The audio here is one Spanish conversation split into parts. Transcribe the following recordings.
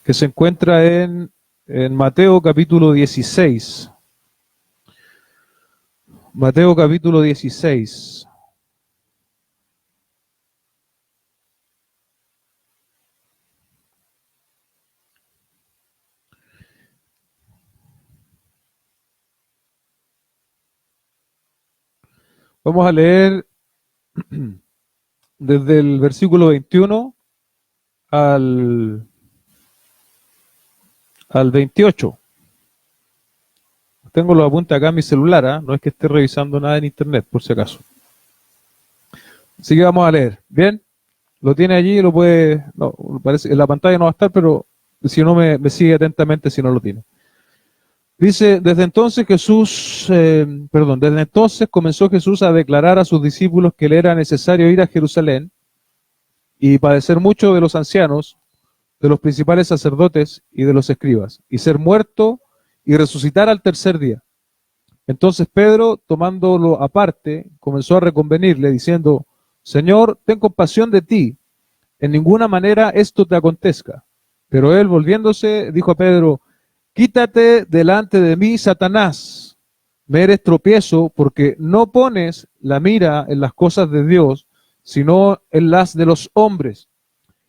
que se encuentra en Mateo capítulo 16. Mateo capítulo 16. Vamos a leer desde el versículo 21 al 28. Tengo los apuntes acá en mi celular, ¿eh? No es que esté revisando nada en internet, por si acaso. Así que vamos a leer. ¿Bien? Lo tiene allí, lo puede... No, parece, en la pantalla no va a estar, pero si no me sigue atentamente si no lo tiene. Dice, desde entonces comenzó Jesús a declarar a sus discípulos que le era necesario ir a Jerusalén y padecer mucho de los ancianos, de los principales sacerdotes y de los escribas, y ser muerto y resucitar al tercer día. Entonces Pedro, tomándolo aparte, comenzó a reconvenirle, diciendo, Señor, ten compasión de ti, en ninguna manera esto te acontezca. Pero él, volviéndose, dijo a Pedro, quítate delante de mí, Satanás, me eres tropiezo, porque no pones la mira en las cosas de Dios, sino en las de los hombres.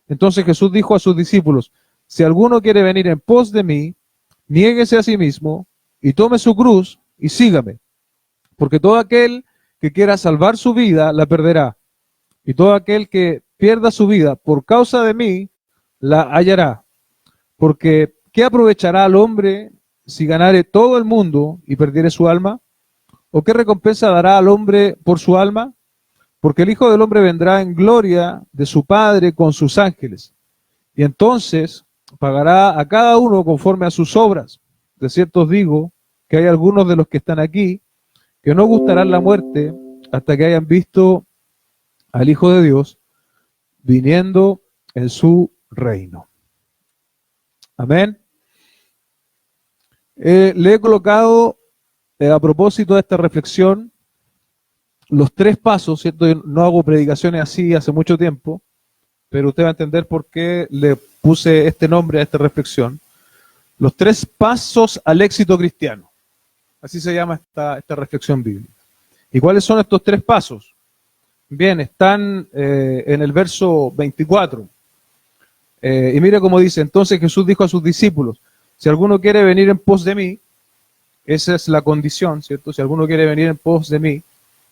Entonces Jesús dijo a sus discípulos, si alguno quiere venir en pos de mí, niéguese a sí mismo y tome su cruz y sígame. Porque todo aquel que quiera salvar su vida, la perderá. Y todo aquel que pierda su vida por causa de mí, la hallará. Porque ¿qué aprovechará al hombre si ganare todo el mundo y perdiere su alma? ¿O qué recompensa dará al hombre por su alma? Porque el Hijo del Hombre vendrá en gloria de su Padre con sus ángeles. Y entonces pagará a cada uno conforme a sus obras. De cierto os digo que hay algunos de los que están aquí que no gustarán la muerte hasta que hayan visto al Hijo de Dios viniendo en su reino. Amén. Le he colocado a propósito de esta reflexión los 3 pasos, ¿cierto? Yo no hago predicaciones así hace mucho tiempo, pero usted va a entender por qué le puse este nombre a esta reflexión. Los 3 pasos al éxito cristiano. Así se llama esta reflexión bíblica. ¿Y cuáles son estos 3 pasos? Bien, están en el verso 24. Y mire cómo dice, entonces Jesús dijo a sus discípulos, si alguno quiere venir en pos de mí, esa es la condición, ¿cierto? Si alguno quiere venir en pos de mí,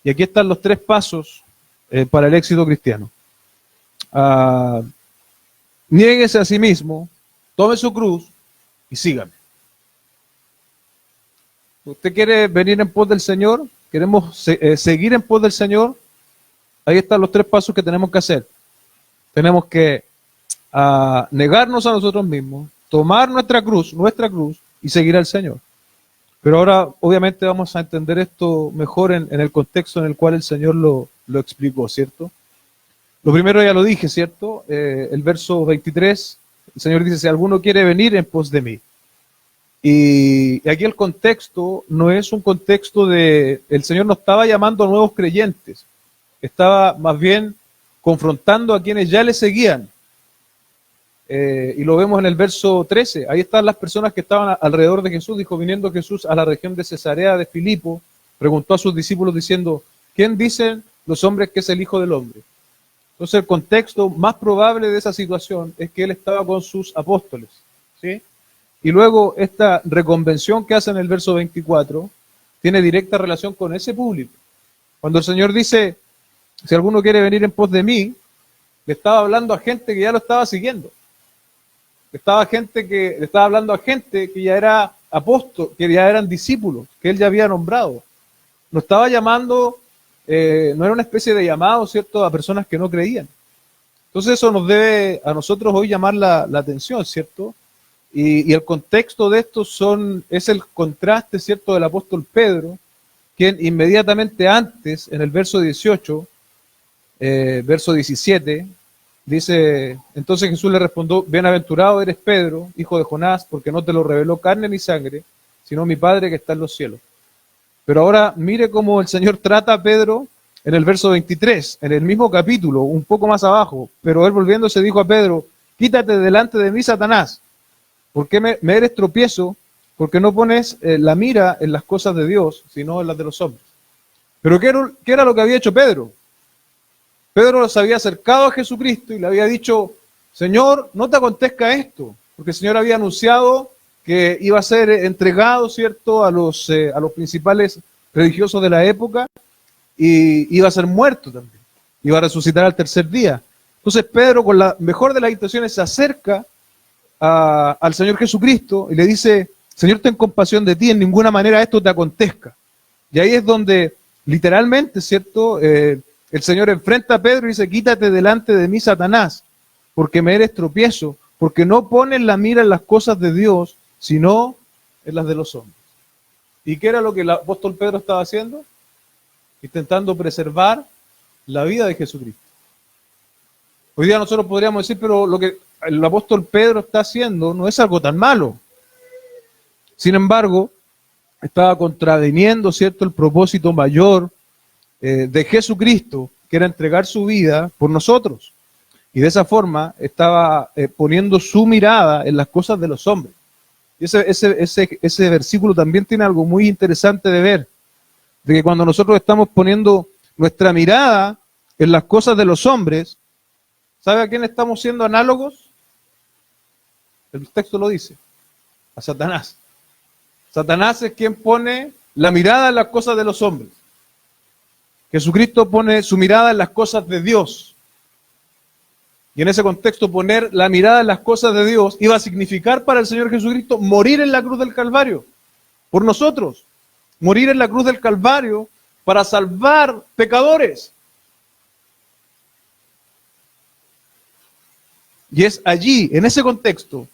y aquí están los 3 pasos para el éxito cristiano. Niéguese a sí mismo, tome su cruz y sígame. ¿Usted quiere venir en pos del Señor? ¿Queremos seguir en pos del Señor? Ahí están los 3 pasos que tenemos que hacer. Tenemos que negarnos a nosotros mismos, tomar nuestra cruz y seguir al Señor. Pero ahora obviamente vamos a entender esto mejor en el contexto en el cual el Señor lo explicó, ¿cierto? Lo primero ya lo dije, ¿cierto? El verso 23, el Señor dice, si alguno quiere venir en pos de mí. Y aquí el contexto no es un contexto el Señor no estaba llamando a nuevos creyentes, estaba más bien confrontando a quienes ya le seguían. Y lo vemos en el verso 13, ahí están las personas que estaban alrededor de Jesús. Dijo, viniendo Jesús a la región de Cesarea de Filipo, preguntó a sus discípulos diciendo, ¿quién dicen los hombres que es el Hijo del Hombre? Entonces el contexto más probable de esa situación es que él estaba con sus apóstoles, ¿sí? Y luego esta reconvención que hace en el verso 24 tiene directa relación con ese público. Cuando el Señor dice, si alguno quiere venir en pos de mí, le estaba hablando a gente que ya lo estaba siguiendo. Le estaba hablando a gente que ya era apóstol, que ya eran discípulos, que él ya había nombrado. No estaba llamando, no era una especie de llamado, ¿cierto?, a personas que no creían. Entonces eso nos debe a nosotros hoy llamar la atención, ¿cierto? Y el contexto de esto es el contraste, ¿cierto?, del apóstol Pedro, quien inmediatamente antes, en el verso 18, verso 17, dice, entonces Jesús le respondió, bienaventurado eres Pedro, hijo de Jonás, porque no te lo reveló carne ni sangre, sino mi Padre que está en los cielos. Pero ahora mire cómo el Señor trata a Pedro en el verso 23, en el mismo capítulo, un poco más abajo. Pero él volviéndose dijo a Pedro, quítate delante de mí, Satanás, ¿Por qué me eres tropiezo? Porque no pones la mira en las cosas de Dios, sino en las de los hombres. Pero ¿qué era lo que había hecho Pedro? Pedro se había acercado a Jesucristo y le había dicho, Señor, no te acontezca esto, porque el Señor había anunciado que iba a ser entregado, ¿cierto?, a los principales religiosos de la época y iba a ser muerto también, iba a resucitar al tercer día. Entonces Pedro, con la mejor de las intenciones, se acerca al Señor Jesucristo y le dice, Señor, ten compasión de ti, en ninguna manera esto te acontezca. Y ahí es donde literalmente, ¿cierto?, el Señor enfrenta a Pedro y dice, quítate delante de mí, Satanás, porque me eres tropiezo, porque no pones la mira en las cosas de Dios, sino en las de los hombres. ¿Y qué era lo que el apóstol Pedro estaba haciendo? Intentando preservar la vida de Jesucristo. Hoy día nosotros podríamos decir, pero lo que el apóstol Pedro está haciendo no es algo tan malo. Sin embargo, estaba contraviniendo, ¿cierto?, el propósito mayor de Jesucristo, que era entregar su vida por nosotros. Y de esa forma estaba poniendo su mirada en las cosas de los hombres. Y ese versículo también tiene algo muy interesante de ver, de que cuando nosotros estamos poniendo nuestra mirada en las cosas de los hombres, ¿sabe a quién estamos siendo análogos? El texto lo dice, a Satanás. Satanás es quien pone la mirada en las cosas de los hombres. Jesucristo pone su mirada en las cosas de Dios. Y en ese contexto, poner la mirada en las cosas de Dios iba a significar para el Señor Jesucristo morir en la cruz del Calvario, por nosotros. Morir en la cruz del Calvario para salvar pecadores. Y es allí, en ese contexto,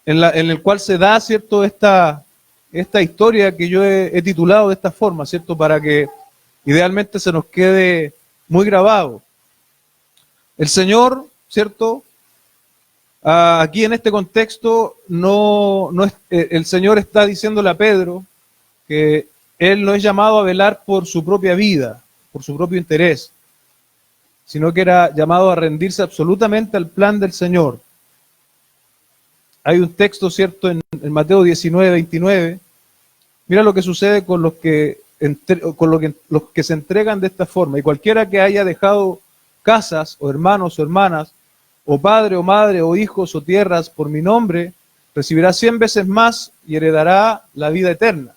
en el cual se da, ¿cierto?, esta historia que yo he titulado de esta forma, ¿cierto?, para que idealmente se nos quede muy grabado. El Señor, ¿cierto?, aquí en este contexto, el Señor está diciéndole a Pedro que Él no es llamado a velar por su propia vida, por su propio interés, sino que era llamado a rendirse absolutamente al plan del Señor. Hay un texto, ¿cierto?, en Mateo 19, 29. Mira lo que sucede con los que se entregan de esta forma. Y cualquiera que haya dejado casas, o hermanos o hermanas, o padre o madre, o hijos o tierras por mi nombre, recibirá 100 veces más y heredará la vida eterna.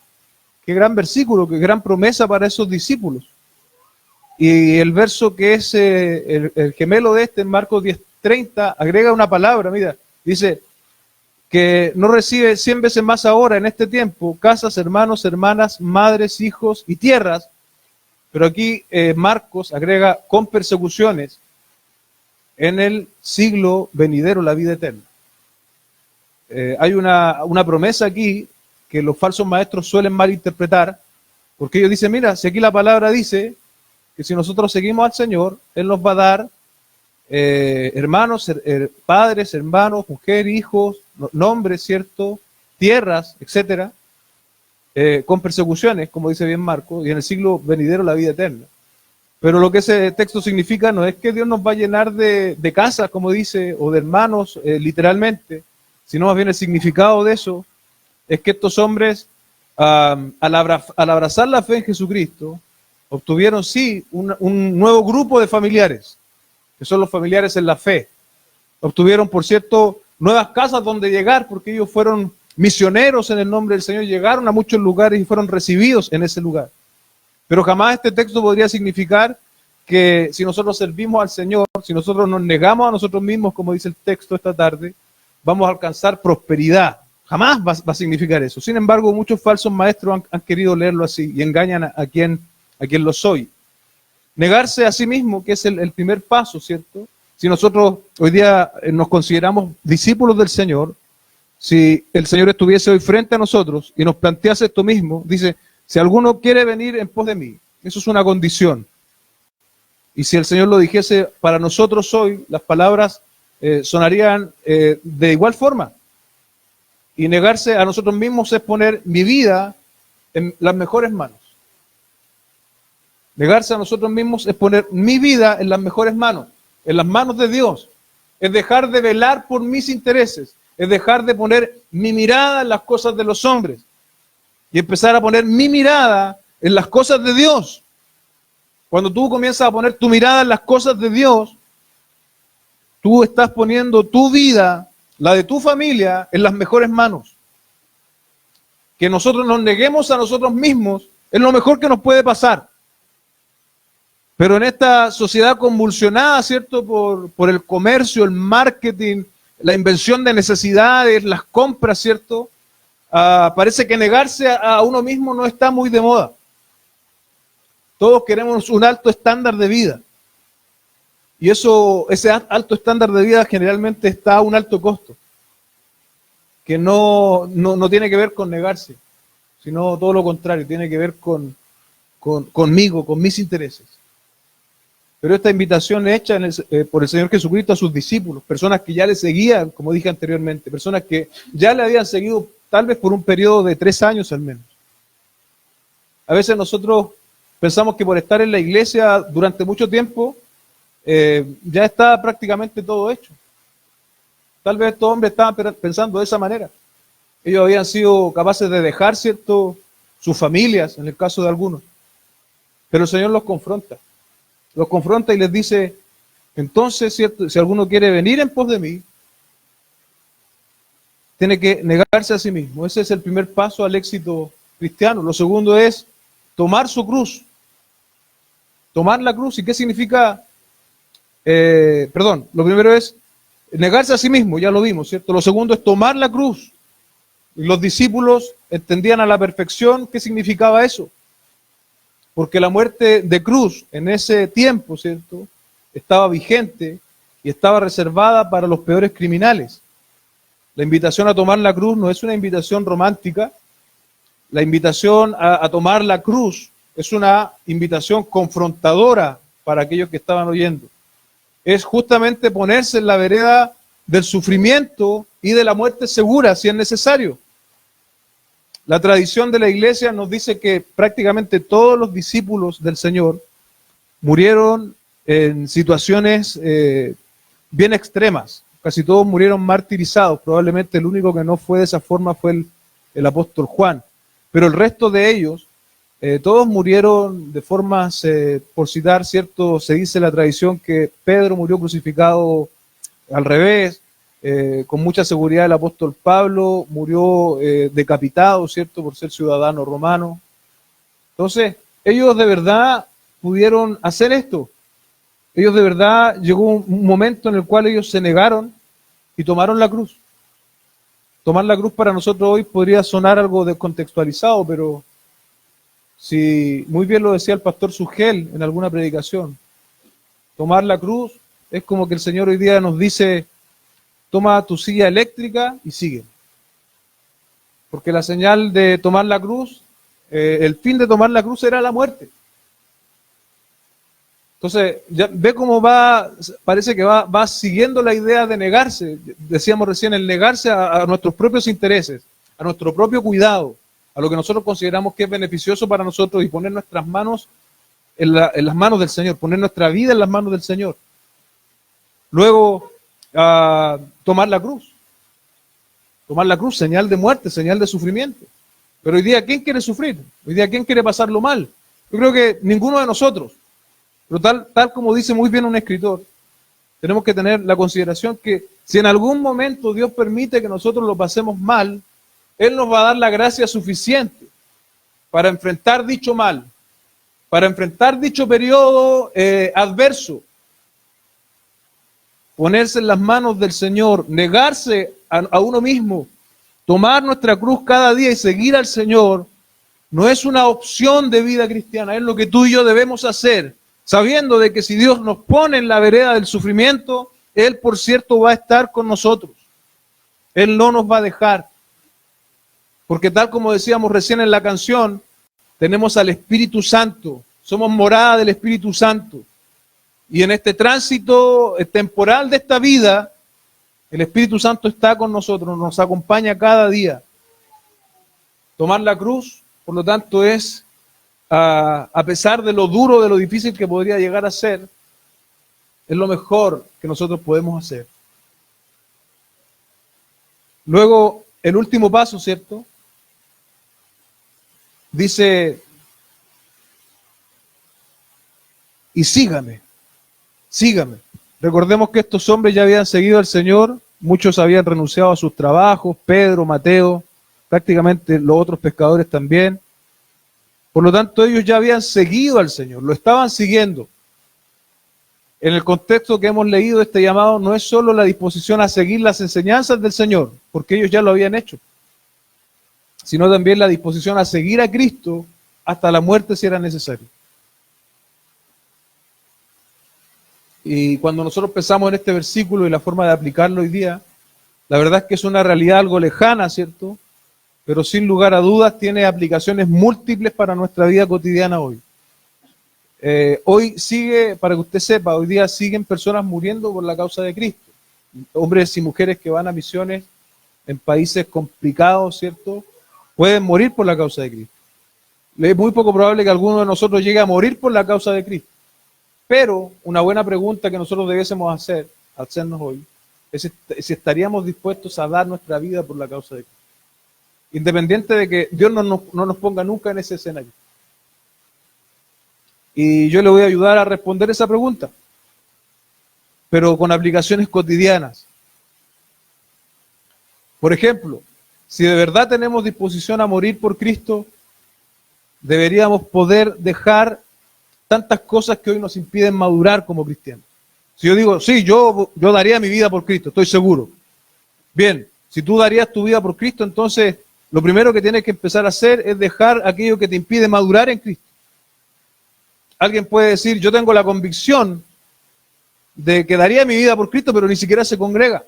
Qué gran versículo, qué gran promesa para esos discípulos. Y el verso que es el gemelo de este, en Marcos 10:30, agrega una palabra, mira, dice que no recibe 100 veces más ahora en este tiempo, casas, hermanos, hermanas, madres, hijos y tierras, pero aquí Marcos agrega con persecuciones en el siglo venidero, la vida eterna. Hay una promesa aquí que los falsos maestros suelen malinterpretar, porque ellos dicen, mira, si aquí la palabra dice que si nosotros seguimos al Señor, Él nos va a dar hermanos, padres, hermanos, mujer, hijos, nombres, ¿cierto?, tierras, etcétera, con persecuciones, como dice bien Marcos, y en el siglo venidero la vida eterna. Pero lo que ese texto significa no es que Dios nos va a llenar de casas, como dice, o de hermanos, literalmente, sino más bien el significado de eso es que estos hombres, al abrazar la fe en Jesucristo, obtuvieron, sí, un nuevo grupo de familiares, que son los familiares en la fe. Obtuvieron, por cierto, nuevas casas donde llegar, porque ellos fueron misioneros en el nombre del Señor, llegaron a muchos lugares y fueron recibidos en ese lugar. Pero jamás este texto podría significar que si nosotros servimos al Señor, si nosotros nos negamos a nosotros mismos, como dice el texto esta tarde, vamos a alcanzar prosperidad. Jamás va a significar eso. Sin embargo, muchos falsos maestros han querido leerlo así y engañan a quien lo soy. Negarse a sí mismo, que es el primer paso, ¿cierto? Si nosotros hoy día nos consideramos discípulos del Señor, si el Señor estuviese hoy frente a nosotros y nos plantease esto mismo, dice, si alguno quiere venir en pos de mí, eso es una condición. Y si el Señor lo dijese para nosotros hoy, las palabras sonarían de igual forma. Y negarse a nosotros mismos es poner mi vida en las mejores manos. Negarse a nosotros mismos es poner mi vida en las mejores manos, en las manos de Dios. Es dejar de velar por mis intereses, es dejar de poner mi mirada en las cosas de los hombres y empezar a poner mi mirada en las cosas de Dios. Cuando tú comienzas a poner tu mirada en las cosas de Dios, tú estás poniendo tu vida, la de tu familia, en las mejores manos. Que nosotros nos neguemos a nosotros mismos es lo mejor que nos puede pasar. Pero en esta sociedad convulsionada, ¿cierto? Por el comercio, el marketing, la invención de necesidades, las compras, ¿cierto? Parece que negarse a uno mismo no está muy de moda. Todos queremos un alto estándar de vida. Y ese alto estándar de vida generalmente está a un alto costo. Que no tiene que ver con negarse, sino todo lo contrario, tiene que ver conmigo, con mis intereses. Pero esta invitación hecha por el Señor Jesucristo a sus discípulos, personas que ya le seguían, como dije anteriormente, personas que ya le habían seguido tal vez por un periodo de 3 años al menos. A veces nosotros pensamos que por estar en la iglesia durante mucho tiempo, ya está prácticamente todo hecho. Tal vez estos hombres estaban pensando de esa manera. Ellos habían sido capaces de dejar, ¿cierto?, sus familias, en el caso de algunos. Pero el Señor los confronta y les dice, entonces, ¿cierto?, si alguno quiere venir en pos de mí, tiene que negarse a sí mismo. Ese es el primer paso al éxito cristiano. Lo segundo es tomar su cruz. Tomar la cruz. ¿Y qué significa? Lo primero es negarse a sí mismo, ya lo vimos, ¿cierto? Lo segundo es tomar la cruz. Y los discípulos entendían a la perfección qué significaba eso. Porque la muerte de cruz en ese tiempo, ¿cierto?, estaba vigente y estaba reservada para los peores criminales. La invitación a tomar la cruz no es una invitación romántica. La invitación a tomar la cruz es una invitación confrontadora para aquellos que estaban oyendo. Es justamente ponerse en la vereda del sufrimiento y de la muerte segura, si es necesario. La tradición de la iglesia nos dice que prácticamente todos los discípulos del Señor murieron en situaciones bien extremas. Casi todos murieron martirizados. Probablemente el único que no fue de esa forma fue el apóstol Juan. Pero el resto de ellos, todos murieron de formas, por citar, ¿cierto? Se dice en la tradición que Pedro murió crucificado al revés. Con mucha seguridad el apóstol Pablo murió decapitado, ¿cierto?, por ser ciudadano romano. Entonces, ellos de verdad pudieron hacer esto. Ellos de verdad llegó un momento en el cual ellos se negaron y tomaron la cruz. Tomar la cruz para nosotros hoy podría sonar algo descontextualizado, pero si muy bien lo decía el pastor Sugel en alguna predicación, tomar la cruz es como que el Señor hoy día nos dice, toma tu silla eléctrica y sigue. Porque la señal de tomar la cruz, el fin de tomar la cruz era la muerte. Entonces, ya ve cómo parece que va siguiendo la idea de negarse. Decíamos recién, el negarse a nuestros propios intereses, a nuestro propio cuidado, a lo que nosotros consideramos que es beneficioso para nosotros y poner nuestras manos en las manos del Señor, poner nuestra vida en las manos del Señor. Luego, tomar la cruz. Tomar la cruz, señal de muerte, señal de sufrimiento. Pero hoy día, ¿quién quiere sufrir? Hoy día, ¿quién quiere pasarlo mal? Yo creo que ninguno de nosotros. Pero tal como dice muy bien un escritor, tenemos que tener la consideración que si en algún momento Dios permite que nosotros lo pasemos mal, Él nos va a dar la gracia suficiente para enfrentar dicho mal, para enfrentar dicho periodo adverso. Ponerse en las manos del Señor, negarse a uno mismo, tomar nuestra cruz cada día y seguir al Señor, no es una opción de vida cristiana, es lo que tú y yo debemos hacer, sabiendo de que si Dios nos pone en la vereda del sufrimiento, Él, por cierto, va a estar con nosotros. Él no nos va a dejar. Porque tal como decíamos recién en la canción, tenemos al Espíritu Santo, somos morada del Espíritu Santo. Y en este tránsito temporal de esta vida, el Espíritu Santo está con nosotros, nos acompaña cada día. Tomar la cruz, por lo tanto, es, a pesar de lo duro, de lo difícil que podría llegar a ser, es lo mejor que nosotros podemos hacer. Luego, el último paso, ¿cierto? Dice, y sígame, sígame. Recordemos que estos hombres ya habían seguido al Señor, muchos habían renunciado a sus trabajos, Pedro, Mateo, prácticamente los otros pescadores también. Por lo tanto, ellos ya habían seguido al Señor, lo estaban siguiendo. En el contexto que hemos leído, este llamado no es solo la disposición a seguir las enseñanzas del Señor, porque ellos ya lo habían hecho, sino también la disposición a seguir a Cristo hasta la muerte si era necesario. Y cuando nosotros pensamos en este versículo y la forma de aplicarlo hoy día, la verdad es que es una realidad algo lejana, ¿cierto? Pero sin lugar a dudas tiene aplicaciones múltiples para nuestra vida cotidiana hoy. Hoy sigue, para que usted sepa, hoy día siguen personas muriendo por la causa de Cristo. Hombres y mujeres que van a misiones en países complicados, ¿cierto? Pueden morir por la causa de Cristo. Es muy poco probable que alguno de nosotros llegue a morir por la causa de Cristo. Pero una buena pregunta que nosotros debiésemos hacernos hoy, es si estaríamos dispuestos a dar nuestra vida por la causa de Cristo. Independiente de que Dios no nos ponga nunca en ese escenario. Y yo le voy a ayudar a responder esa pregunta, pero con aplicaciones cotidianas. Por ejemplo, si de verdad tenemos disposición a morir por Cristo, deberíamos poder dejar tantas cosas que hoy nos impiden madurar como cristianos. Si yo digo, sí, yo daría mi vida por Cristo, estoy seguro. Bien, si tú darías tu vida por Cristo, entonces lo primero que tienes que empezar a hacer es dejar aquello que te impide madurar en Cristo. Alguien puede decir, yo tengo la convicción de que daría mi vida por Cristo, pero ni siquiera se congrega.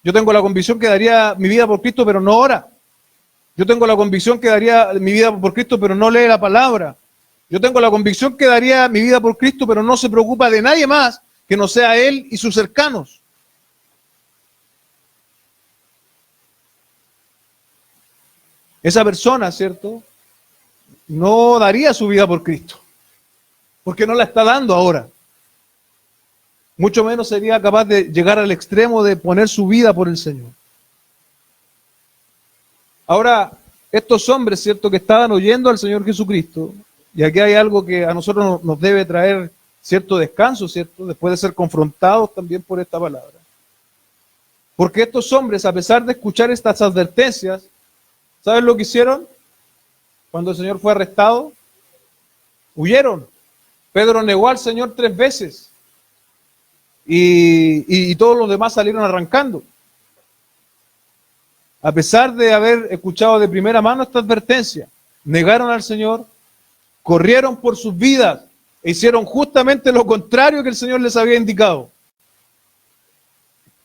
Yo tengo la convicción que daría mi vida por Cristo, pero no ora. Yo tengo la convicción que daría mi vida por Cristo, pero no lee la palabra. Yo tengo la convicción que daría mi vida por Cristo, pero no se preocupa de nadie más que no sea Él y sus cercanos. Esa persona, ¿cierto?, no daría su vida por Cristo, porque no la está dando ahora. Mucho menos sería capaz de llegar al extremo de poner su vida por el Señor. Ahora, estos hombres, ¿cierto?, que estaban oyendo al Señor Jesucristo, y aquí hay algo que a nosotros nos debe traer cierto descanso, ¿cierto?, después de ser confrontados también por esta palabra. Porque estos hombres, a pesar de escuchar estas advertencias, ¿saben lo que hicieron? Cuando el Señor fue arrestado, huyeron. Pedro negó al Señor 3 veces. Y todos los demás salieron arrancando. A pesar de haber escuchado de primera mano esta advertencia, negaron al Señor, corrieron por sus vidas e hicieron justamente lo contrario que el Señor les había indicado.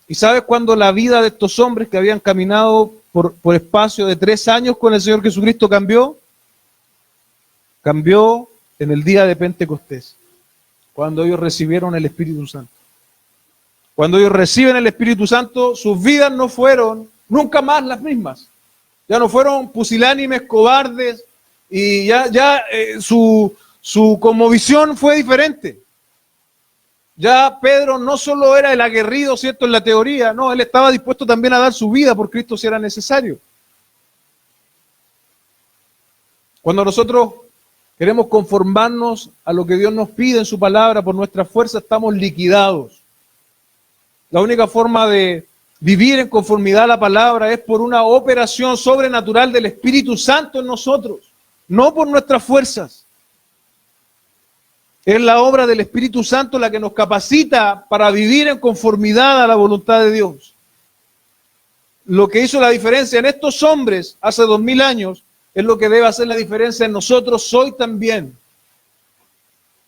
¿Y sabes cuándo la vida de estos hombres que habían caminado por espacio de 3 años con el Señor Jesucristo cambió? Cambió en el día de Pentecostés, cuando ellos recibieron el Espíritu Santo. Cuando ellos reciben el Espíritu Santo, sus vidas no fueron nunca más las mismas. Ya no fueron pusilánimes, cobardes, y su conmovisión fue diferente. Ya Pedro no solo era el aguerrido, ¿cierto?, en la teoría, no, él estaba dispuesto también a dar su vida por Cristo si era necesario. Cuando nosotros queremos conformarnos a lo que Dios nos pide en su palabra por nuestra fuerza, estamos liquidados. La única forma de vivir en conformidad a la palabra es por una operación sobrenatural del Espíritu Santo en nosotros, no por nuestras fuerzas. Es la obra del Espíritu Santo la que nos capacita para vivir en conformidad a la voluntad de Dios. Lo que hizo la diferencia en estos hombres hace 2000 años es lo que debe hacer la diferencia en nosotros hoy también.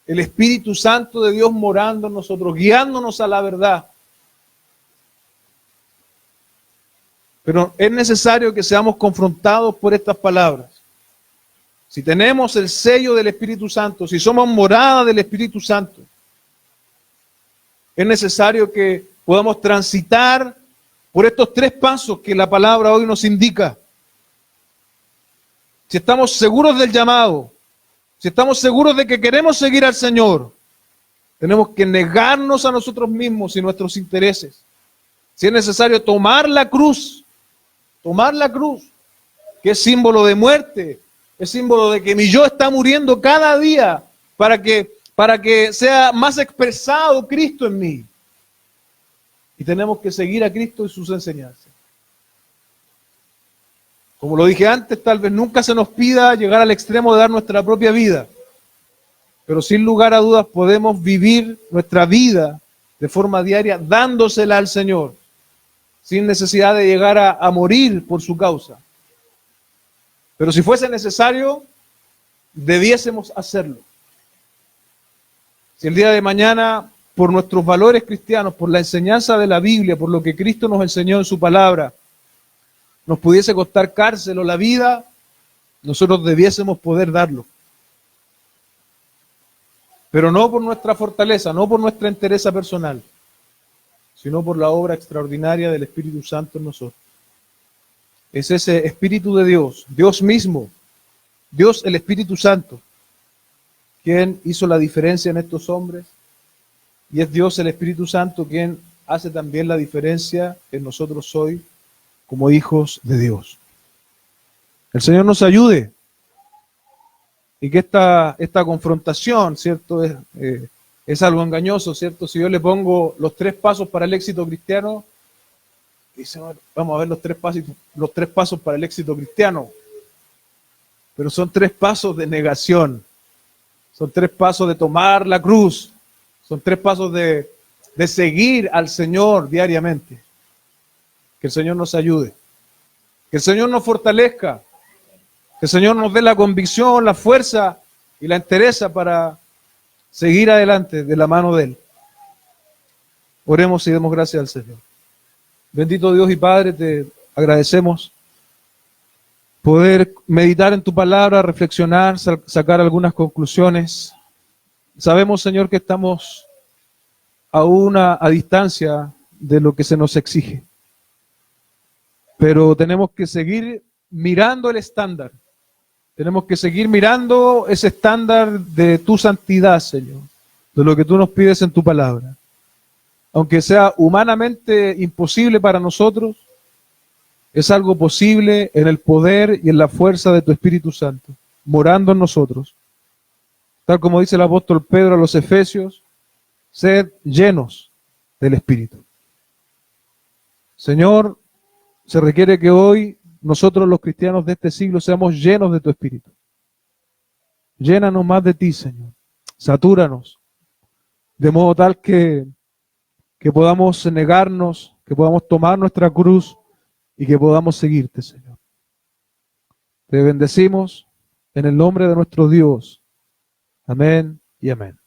El Espíritu Santo de Dios morando en nosotros, guiándonos a la verdad. Pero es necesario que seamos confrontados por estas palabras. Si tenemos el sello del Espíritu Santo, si somos morada del Espíritu Santo, es necesario que podamos transitar por estos 3 pasos que la palabra hoy nos indica. Si estamos seguros del llamado, si estamos seguros de que queremos seguir al Señor, tenemos que negarnos a nosotros mismos y nuestros intereses. Si es necesario tomar la cruz tomar la cruz, que es símbolo de muerte, es símbolo de que mi yo está muriendo cada día para que sea más expresado Cristo en mí. Y tenemos que seguir a Cristo y sus enseñanzas. Como lo dije antes, tal vez nunca se nos pida llegar al extremo de dar nuestra propia vida, pero sin lugar a dudas podemos vivir nuestra vida de forma diaria dándosela al Señor, sin necesidad de llegar a morir por su causa. Pero si fuese necesario, debiésemos hacerlo. Si el día de mañana, por nuestros valores cristianos, por la enseñanza de la Biblia, por lo que Cristo nos enseñó en su palabra, nos pudiese costar cárcel o la vida, nosotros debiésemos poder darlo. Pero no por nuestra fortaleza, no por nuestra entereza personal, sino por la obra extraordinaria del Espíritu Santo en nosotros. Es ese Espíritu de Dios, Dios mismo, Dios el Espíritu Santo, quien hizo la diferencia en estos hombres, y es Dios el Espíritu Santo quien hace también la diferencia en nosotros hoy como hijos de Dios. El Señor nos ayude y que esta confrontación, ¿cierto? Es algo engañoso, ¿cierto? Si yo le pongo los 3 pasos para el éxito cristiano, dice, vamos a ver los tres pasos para el éxito cristiano. Pero son 3 pasos de negación. Son 3 pasos de tomar la cruz. Son 3 pasos de seguir al Señor diariamente. Que el Señor nos ayude. Que el Señor nos fortalezca. Que el Señor nos dé la convicción, la fuerza y la entereza para seguir adelante de la mano de Él. Oremos y demos gracias al Señor. Bendito Dios y Padre, te agradecemos poder meditar en tu palabra, reflexionar, sacar algunas conclusiones. Sabemos, Señor, que estamos aún a distancia de lo que se nos exige. Pero tenemos que seguir mirando el estándar. Tenemos que seguir mirando ese estándar de tu santidad, Señor, de lo que tú nos pides en tu palabra. Aunque sea humanamente imposible para nosotros, es algo posible en el poder y en la fuerza de tu Espíritu Santo, morando en nosotros. Tal como dice el apóstol Pedro a los Efesios, sed llenos del Espíritu. Señor, se requiere que hoy nosotros los cristianos de este siglo seamos llenos de tu Espíritu. Llénanos más de ti, Señor. Satúranos, de modo tal que podamos negarnos, que podamos tomar nuestra cruz y que podamos seguirte, Señor. Te bendecimos en el nombre de nuestro Dios. Amén y amén.